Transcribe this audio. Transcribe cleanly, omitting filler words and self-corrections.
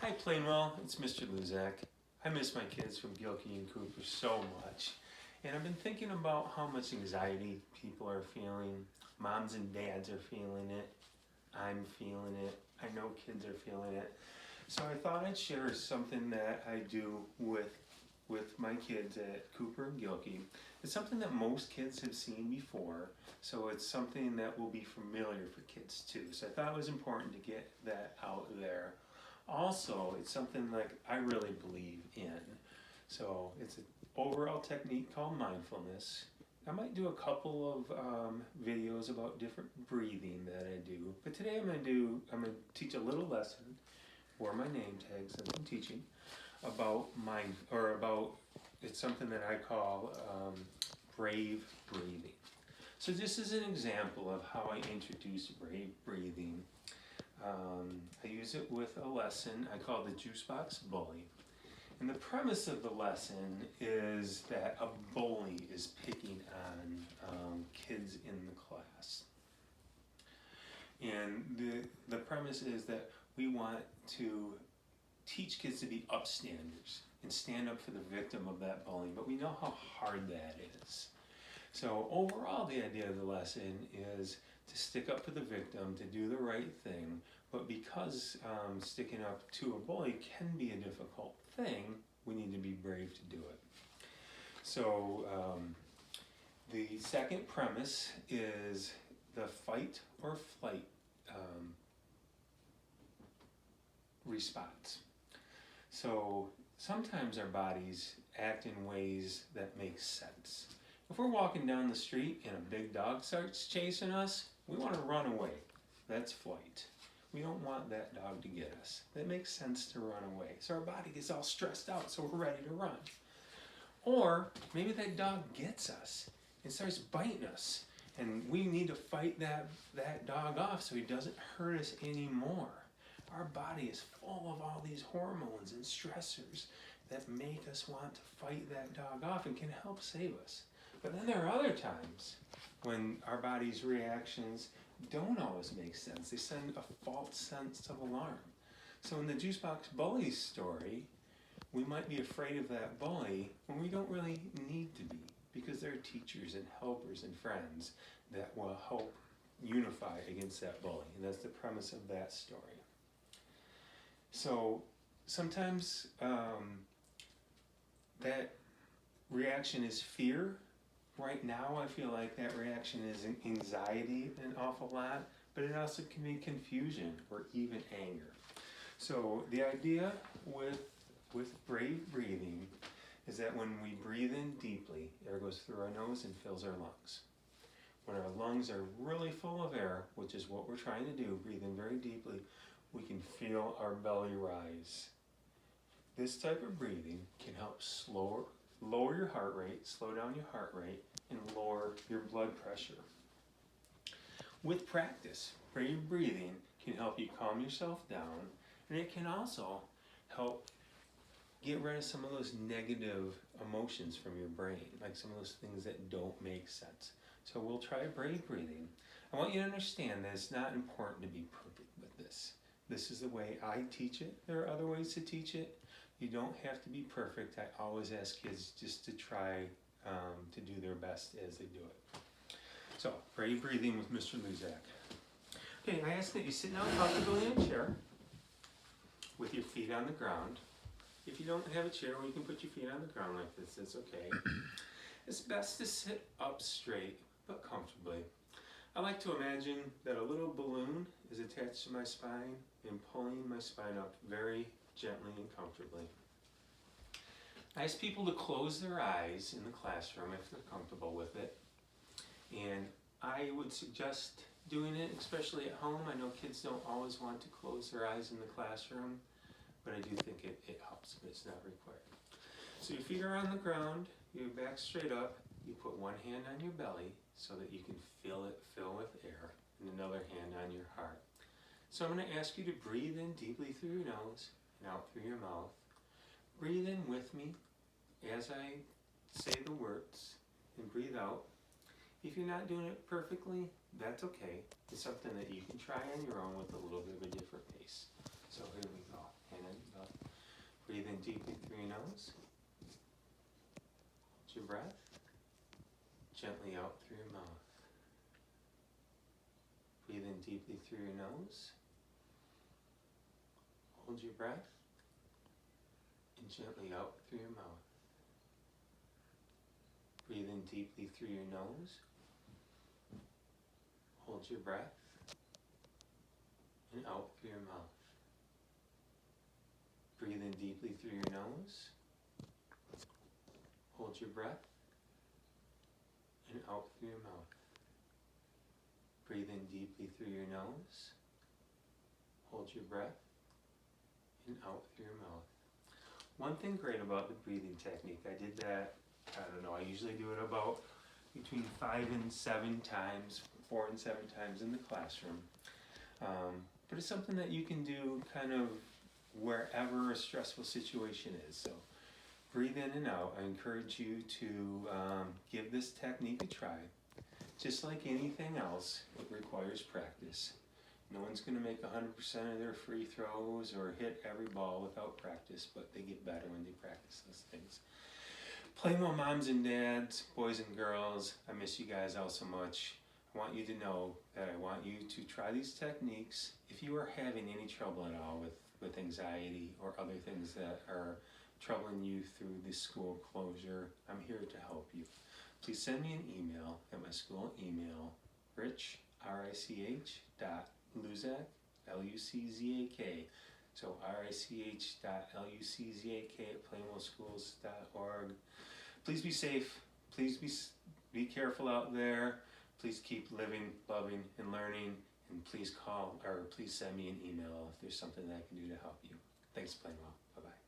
Hi Plainwell, it's Mr. Luczak. I miss my kids from Gilkey and Cooper so much. And I've been thinking about how much anxiety people are feeling. Moms and dads are feeling it. I'm feeling it. I know kids are feeling it. So I thought I'd share something that I do with my kids at Cooper and Gilkey. It's something that most kids have seen before, so it's something that will be familiar for kids too. So I thought it was important to get that out there. Also, it's something like I really believe in. So it's an overall technique called mindfulness. I might do a couple of videos about different breathing that I do, but today I'm gonna teach a little lesson, or my name tags that I'm teaching, about it's something that I call brave breathing. So this is an example of how I introduce brave breathing. I use it with a lesson I call the Juice Box Bully. And the premise of the lesson is that a bully is picking on kids in the class. And the premise is that we want to teach kids to be upstanders and stand up for the victim of that bullying, but we know how hard that is. So overall, the idea of the lesson is to stick up for the victim, to do the right thing, but because sticking up to a bully can be a difficult thing, we need to be brave to do it. So the second premise is the fight or flight response. So sometimes our bodies act in ways that make sense. If we're walking down the street and a big dog starts chasing us, we want to run away. That's flight. We don't want that dog to get us. That makes sense to run away. So our body gets all stressed out, so we're ready to run. Or maybe that dog gets us and starts biting us, and we need to fight that dog off so he doesn't hurt us anymore. Our body is full of all these hormones and stressors that make us want to fight that dog off and can help save us. But then there are other times when our body's reactions don't always make sense. They send a false sense of alarm. So in the Juice Box Bully story, we might be afraid of that bully when we don't really need to be, because there are teachers and helpers and friends that will help unify against that bully. And that's the premise of that story. So sometimes that reaction is fear. Right now I feel like that reaction is anxiety an awful lot, but it also can be confusion or even anger. So the idea with brave breathing is that when we breathe in deeply, air goes through our nose and fills our lungs. When our lungs are really full of air, which is what we're trying to do, breathe in very deeply, we can feel our belly rise. This type of breathing can help lower your heart rate, slow down your heart rate, and lower your blood pressure. With practice, brave breathing can help you calm yourself down, and it can also help get rid of some of those negative emotions from your brain, like some of those things that don't make sense. So we'll try brave breathing. I want you to understand that it's not important to be perfect with this. This is the way I teach it. There are other ways to teach it. You don't have to be perfect. I always ask kids just to try to do their best as they do it. So, brave breathing with Mr. Luczak. Okay, I ask that you sit down comfortably in a chair with your feet on the ground. If you don't have a chair, well, you can put your feet on the ground like this. It's okay. It's best to sit up straight, but comfortably. I like to imagine that a little balloon is attached to my spine and pulling my spine up very gently and comfortably. I ask people to close their eyes in the classroom if they're comfortable with it. And I would suggest doing it, especially at home. I know kids don't always want to close their eyes in the classroom, but I do think it helps, but it's not required. So your feet are on the ground, your back straight up, you put one hand on your belly so that you can feel it fill with air, and another hand on your heart. So I'm going to ask you to breathe in deeply through your nose and out through your mouth. Breathe in with me as I say the words, and breathe out. If you're not doing it perfectly, that's okay. It's something that you can try on your own with a little bit of a different pace. So here we go. Hand on your Breathe in deeply through your nose. Hold your breath. Gently out through your mouth. Breathe in deeply through your nose. Hold your breath. And gently out through your mouth. Breathe in deeply through your nose. Hold your breath. And out through your mouth. Breathe in deeply through your nose. Hold your breath. And out through your mouth. Breathe in deeply through your nose. Hold your breath. And out through your mouth. One thing great about the breathing technique, I did that, I don't know, I usually do it about between 5 and 7 times, 4 and 7 times in the classroom. But it's something that you can do kind of wherever a stressful situation is. So breathe in and out. I encourage you to give this technique a try. Just like anything else, it requires practice. No one's going to make 100% of their free throws or hit every ball without practice, but they get better when they practice those things. Playmo moms and dads, boys and girls, I miss you guys all so much. I want you to know that I want you to try these techniques. If you are having any trouble at all with anxiety or other things that are troubling you through this school closure, I'm here to help you. Please send me an email at my school email, rich, R-I-C-H, Luczak, L-U-C-Z-A-K. So rich.luczak at playmoschools.org. Please be safe. Please be careful out there. Please keep living, loving, and learning. And please call or please send me an email if there's something that I can do to help you. Thanks, Playmo. Bye-bye.